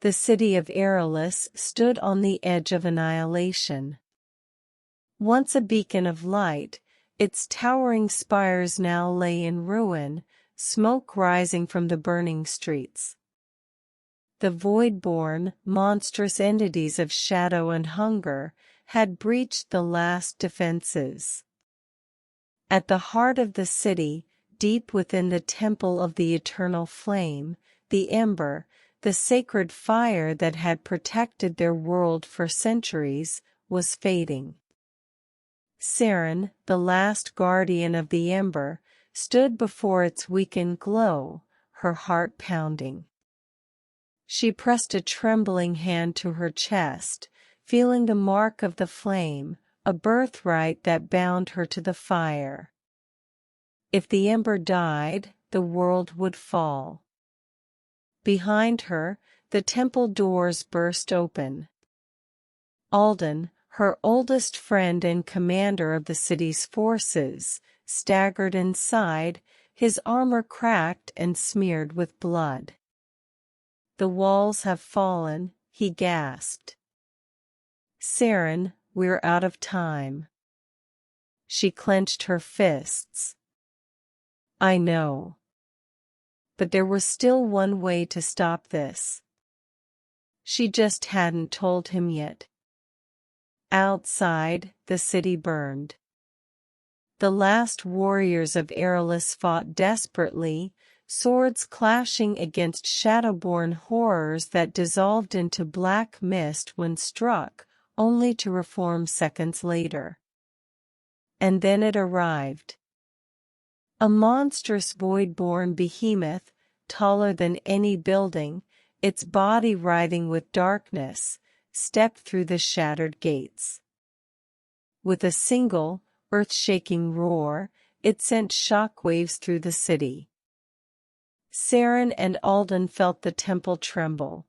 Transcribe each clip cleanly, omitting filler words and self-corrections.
the city of Erelis stood on the edge of annihilation. Once a beacon of light, its towering spires now lay in ruin, smoke rising from the burning streets. The Voidborn, monstrous entities of shadow and hunger, had breached the last defenses. At the heart of the city, deep within the temple of the eternal flame, the Ember, the sacred fire that had protected their world for centuries, was fading. Seren, the last guardian of the Ember, stood before its weakened glow, her heart pounding. She pressed a trembling hand to her chest, feeling the mark of the flame, a birthright that bound her to the fire. If the Ember died, the world would fall. Behind her, the temple doors burst open. Alden, her oldest friend and commander of the city's forces, staggered inside, his armor cracked and smeared with blood. "The walls have fallen," he gasped. "Seren, we're out of time." She clenched her fists. "I know. But there was still one way to stop this." She just hadn't told him yet. Outside, the city burned. The last warriors of Erelis fought desperately, swords clashing against shadowborn horrors that dissolved into black mist when struck, only to reform seconds later. And then it arrived. A monstrous Voidborn behemoth, taller than any building, its body writhing with darkness, stepped through the shattered gates. With a single, earth-shaking roar, it sent shockwaves through the city. Seren and Alden felt the temple tremble.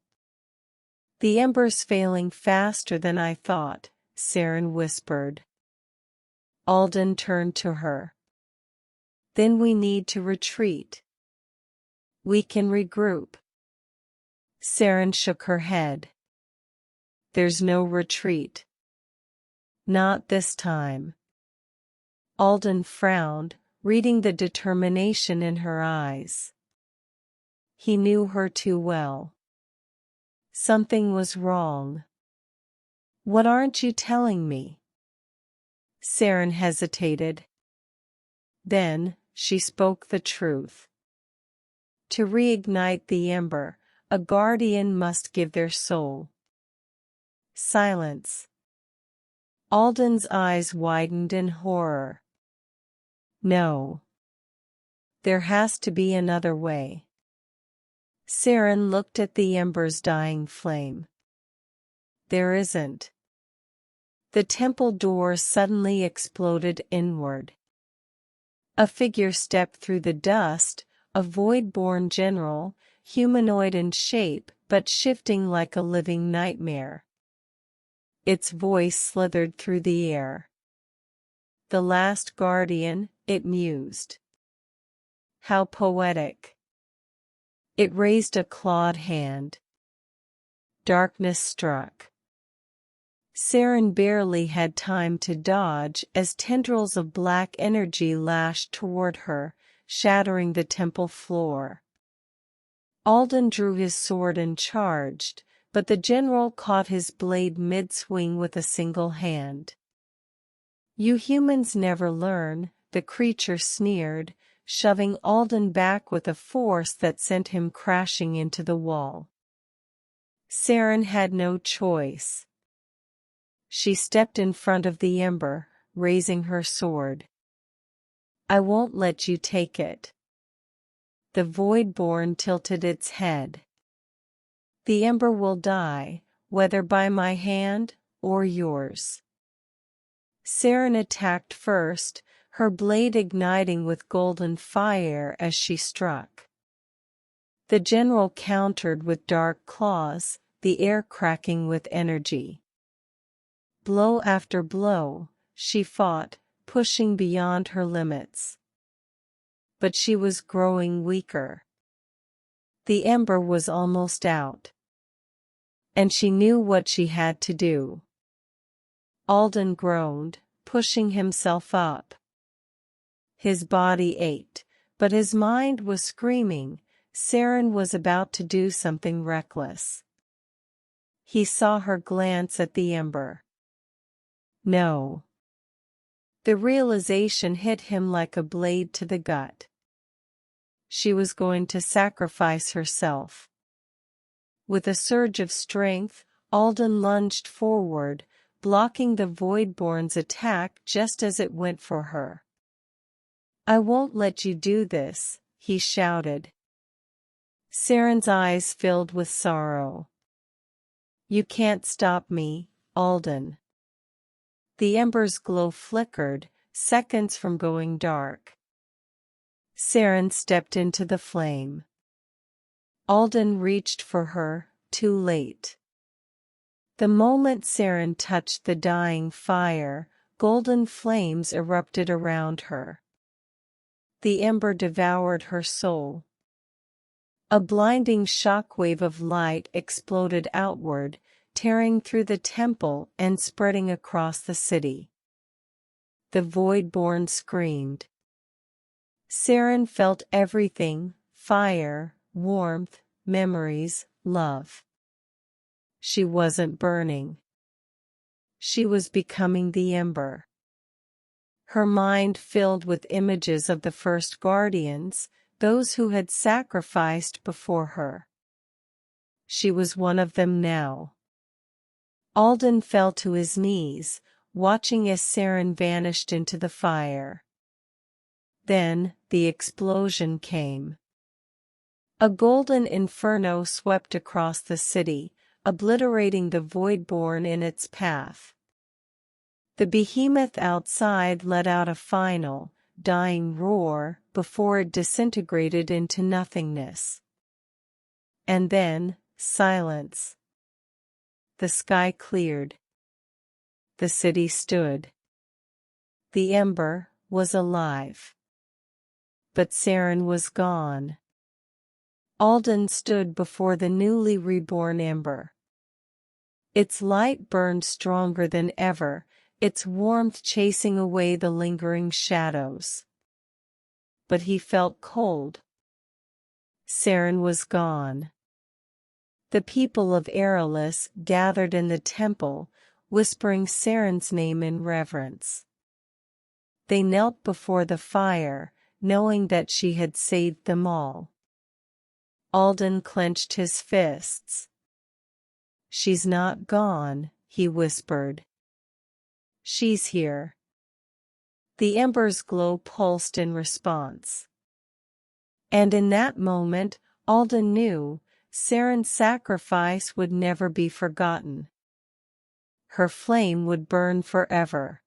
"The Ember's failing faster than I thought," Seren whispered. Alden turned to her. "Then we need to retreat. We can regroup." Seren shook her head. "There's no retreat. Not this time." Alden frowned, reading the determination in her eyes. He knew her too well. Something was wrong. "What aren't you telling me?" Seren hesitated. Then, she spoke the truth. To reignite the Ember, a guardian must give their soul. Silence. Alden's eyes widened in horror. "No. There has to be another way." Seren looked at the Ember's dying flame. "There isn't." The temple door suddenly exploded inward. A figure stepped through the dust, a Voidborn general, humanoid in shape but shifting like a living nightmare. Its voice slithered through the air. "The last guardian," it mused. "How poetic." It raised a clawed hand. Darkness struck. Seren barely had time to dodge as tendrils of black energy lashed toward her, shattering the temple floor. Alden drew his sword and charged, but the general caught his blade mid-swing with a single hand. "You humans never learn," the creature sneered, shoving Alden back with a force that sent him crashing into the wall. Seren had no choice. She stepped in front of the Ember, raising her sword. "I won't let you take it." The Voidborn tilted its head. "The Ember will die, whether by my hand or yours." Seren attacked first, her blade igniting with golden fire as she struck. The general countered with dark claws, the air cracking with energy. Blow after blow, she fought, pushing beyond her limits. But she was growing weaker. The Ember was almost out. and she knew what she had to do. Alden groaned, pushing himself up. His body ached, but his mind was screaming. Seren was about to do something reckless. He saw her glance at the ember. No. The realization hit him like a blade to the gut. She was going to sacrifice herself. With a surge of strength, Alden lunged forward, blocking the Voidborn's attack just as it went for her. "I won't let you do this," he shouted. Seren's eyes filled with sorrow. "You can't stop me, Alden." The ember's glow flickered, seconds from going dark. Seren stepped into the flame. Alden reached for her, too late. The moment Seren touched the dying fire, golden flames erupted around her. The ember devoured her soul. A blinding shockwave of light exploded outward, tearing through the temple and spreading across the city. The Voidborn screamed. Seren felt everything: fire, warmth, memories, love. She wasn't burning. She was becoming the ember. Her mind filled with images of the first guardians, those who had sacrificed before her. She was one of them now. Alden fell to his knees, watching as Seren vanished into the fire. Then, the explosion came. A golden inferno swept across the city, obliterating the Voidborn in its path. The behemoth outside let out a final, dying roar before it disintegrated into nothingness. And then, silence. The sky cleared. The city stood. The ember was alive. But Seren was gone. Alden stood before the newly reborn ember. Its light burned stronger than ever, its warmth chasing away the lingering shadows. But he felt cold. Seren was gone. The people of Erelis gathered in the temple, whispering Seren's name in reverence. They knelt before the fire, knowing that she had saved them all. Alden clenched his fists. "She's not gone," he whispered. "She's here." The ember's glow pulsed in response. And in that moment, Alden knew Seren's sacrifice would never be forgotten. Her flame would burn forever.